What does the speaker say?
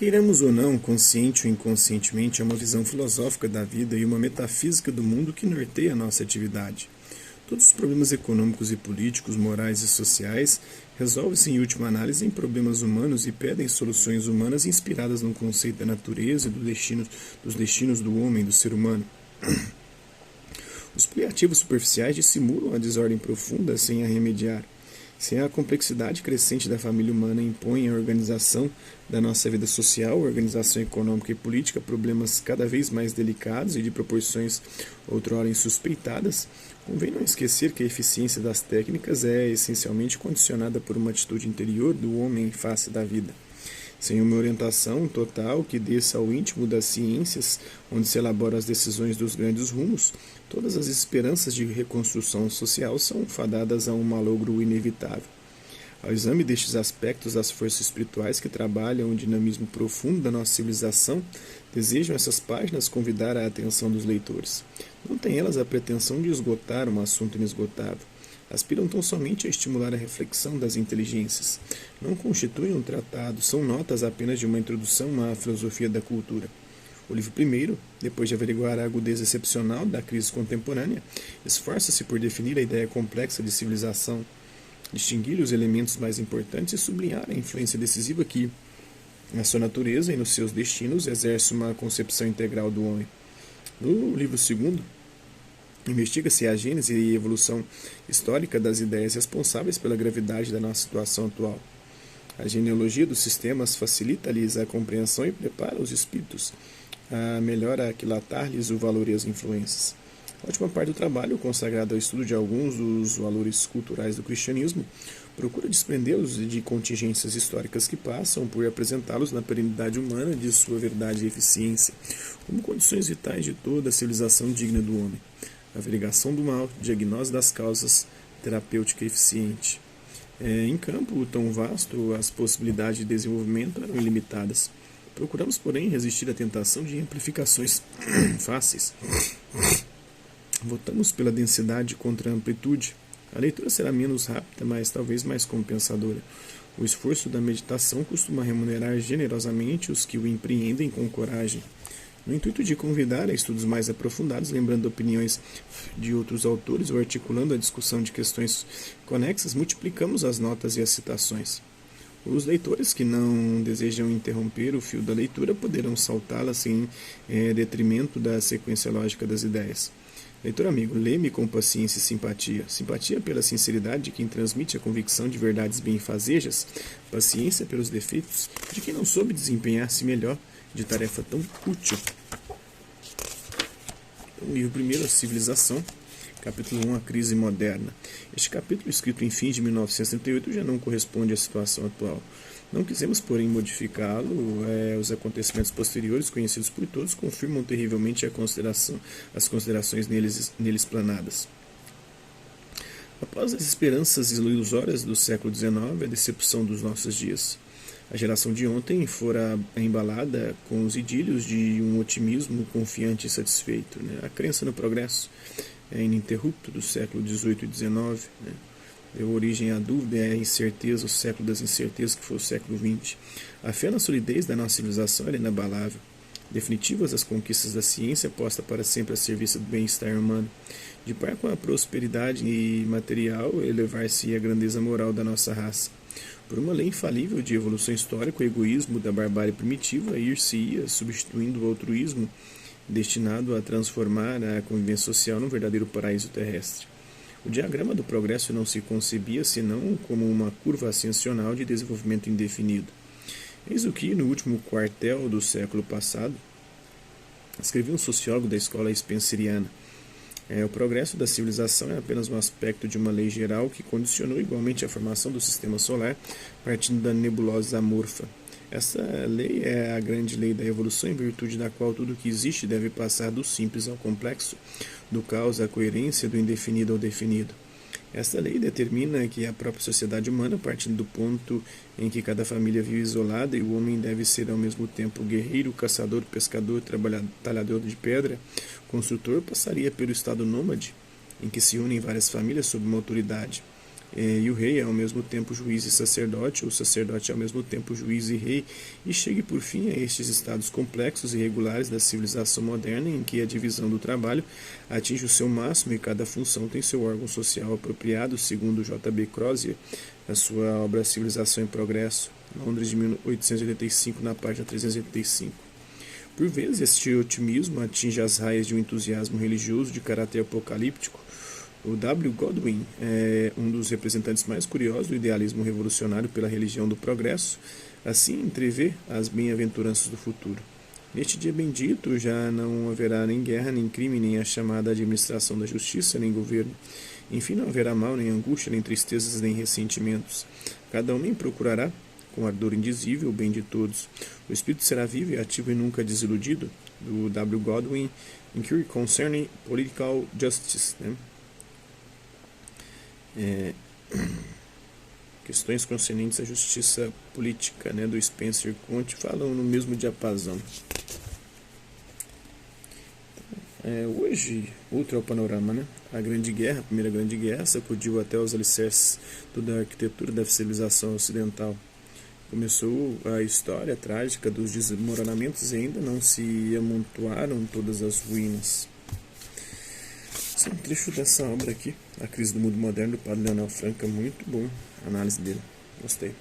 Queiramos ou não, consciente ou inconscientemente, é uma visão filosófica da vida e uma metafísica do mundo que norteia a nossa atividade. Todos os problemas econômicos e políticos, morais e sociais resolvem-se em última análise em problemas humanos e pedem soluções humanas inspiradas no conceito da natureza e dos destinos do homem, do ser humano. Os paliativos superficiais dissimulam a desordem profunda sem a remediar. Se a complexidade crescente da família humana impõe a organização da nossa vida social, organização econômica e política, problemas cada vez mais delicados e de proporções outrora insuspeitadas, convém não esquecer que a eficiência das técnicas é essencialmente condicionada por uma atitude interior do homem em face da vida. Sem uma orientação total que desça ao íntimo das ciências, onde se elaboram as decisões dos grandes rumos, todas as esperanças de reconstrução social são fadadas a um malogro inevitável. Ao exame destes aspectos das forças espirituais que trabalham o dinamismo profundo da nossa civilização, desejam essas páginas convidar a atenção dos leitores. Não têm elas a pretensão de esgotar um assunto inesgotável. Aspiram tão somente a estimular a reflexão das inteligências. Não constituem um tratado, são notas apenas de uma introdução à filosofia da cultura. O livro primeiro, depois de averiguar a agudeza excepcional da crise contemporânea, esforça-se por definir a ideia complexa de civilização, distinguir os elementos mais importantes e sublinhar a influência decisiva que, na sua natureza e nos seus destinos, exerce uma concepção integral do homem. No livro segundo, investiga-se a gênese e evolução histórica das ideias responsáveis pela gravidade da nossa situação atual. A genealogia dos sistemas facilita-lhes a compreensão e prepara os espíritos a melhor aquilatar-lhes o valor e as influências. A última parte do trabalho, consagrada ao estudo de alguns dos valores culturais do cristianismo, procura desprendê-los de contingências históricas que passam por apresentá-los na perenidade humana de sua verdade e eficiência, como condições vitais de toda a civilização digna do homem. Averiguação do mal, diagnose das causas, terapêutica eficiente. Em campo tão vasto, as possibilidades de desenvolvimento eram ilimitadas. Procuramos, porém, resistir à tentação de amplificações fáceis. Votamos pela densidade contra a amplitude. A leitura será menos rápida, mas talvez mais compensadora. O esforço da meditação costuma remunerar generosamente os que o empreendem com coragem. No intuito de convidar a estudos mais aprofundados, lembrando opiniões de outros autores ou articulando a discussão de questões conexas, multiplicamos as notas e as citações. Os leitores que não desejam interromper o fio da leitura poderão saltá-la sem detrimento da sequência lógica das ideias. Leitor amigo, lê-me com paciência e simpatia. Simpatia pela sinceridade de quem transmite a convicção de verdades benfazejas, paciência pelos defeitos de quem não soube desempenhar-se melhor de tarefa tão útil. O livro primeiro, A Civilização, capítulo 1, A Crise Moderna. Este capítulo, escrito em fins de 1938, já não corresponde à situação atual. Não quisemos, porém, modificá-lo. Os acontecimentos posteriores, conhecidos por todos, confirmam terrivelmente as considerações neles planadas. Após as esperanças ilusórias do século XIX, a decepção dos nossos dias. A geração de ontem fora embalada com os idílios de um otimismo confiante e satisfeito. A crença no progresso ininterrupto do século XVIII e XIX. Deu origem à dúvida e à incerteza, o século das incertezas que foi o século XX. A fé na solidez da nossa civilização era inabalável. Definitivas as conquistas da ciência, posta para sempre a serviço do bem-estar humano. De par com a prosperidade material, elevar-se a grandeza moral da nossa raça. Por uma lei infalível de evolução histórica, o egoísmo da barbárie primitiva ir-se-ia substituindo o altruísmo, destinado a transformar a convivência social num verdadeiro paraíso terrestre. O diagrama do progresso não se concebia senão como uma curva ascensional de desenvolvimento indefinido. Eis o que, no último quartel do século passado, escreveu um sociólogo da escola spenceriana. O progresso da civilização é apenas um aspecto de uma lei geral que condicionou igualmente a formação do sistema solar, partindo da nebulosa amorfa. Essa lei é a grande lei da evolução, em virtude da qual tudo que existe deve passar do simples ao complexo, do caos à coerência, do indefinido ao definido. Esta lei determina que a própria sociedade humana, partindo do ponto em que cada família vive isolada e o homem deve ser ao mesmo tempo guerreiro, caçador, pescador, talhador de pedra, construtor, passaria pelo estado nômade, em que se unem várias famílias sob uma autoridade. e o rei é ao mesmo tempo juiz e sacerdote, o sacerdote é ao mesmo tempo juiz e rei, e chegue por fim a estes estados complexos e regulares da civilização moderna, em que a divisão do trabalho atinge o seu máximo e cada função tem seu órgão social apropriado, segundo J.B. Crozier, na sua obra Civilização em Progresso, Londres de 1885, na página 385. Por vezes, este otimismo atinge as raias de um entusiasmo religioso de caráter apocalíptico. O W. Godwin é um dos representantes mais curiosos do idealismo revolucionário pela religião do progresso, assim entrevê as bem-aventuranças do futuro. Neste dia bendito já não haverá nem guerra, nem crime, nem a chamada administração da justiça, nem governo. Enfim, não haverá mal, nem angústia, nem tristezas, nem ressentimentos. Cada homem procurará, com ardor indizível, o bem de todos. O espírito será vivo e ativo e nunca desiludido. Do W. Godwin, Inquiry Concerning Political Justice, né? Questões concernentes à justiça política, né, do Spencer Conte, falam no mesmo diapasão. Hoje, outro é o panorama, né? A Grande Guerra, a Primeira Grande Guerra, sacudiu até os alicerces toda a arquitetura da civilização ocidental. Começou a história trágica dos desmoronamentos e ainda não se amontoaram todas as ruínas. Esse é um trecho dessa obra aqui, A Crise do Mundo Moderno, do padre Leonel Franca, muito bom a análise dele, gostei.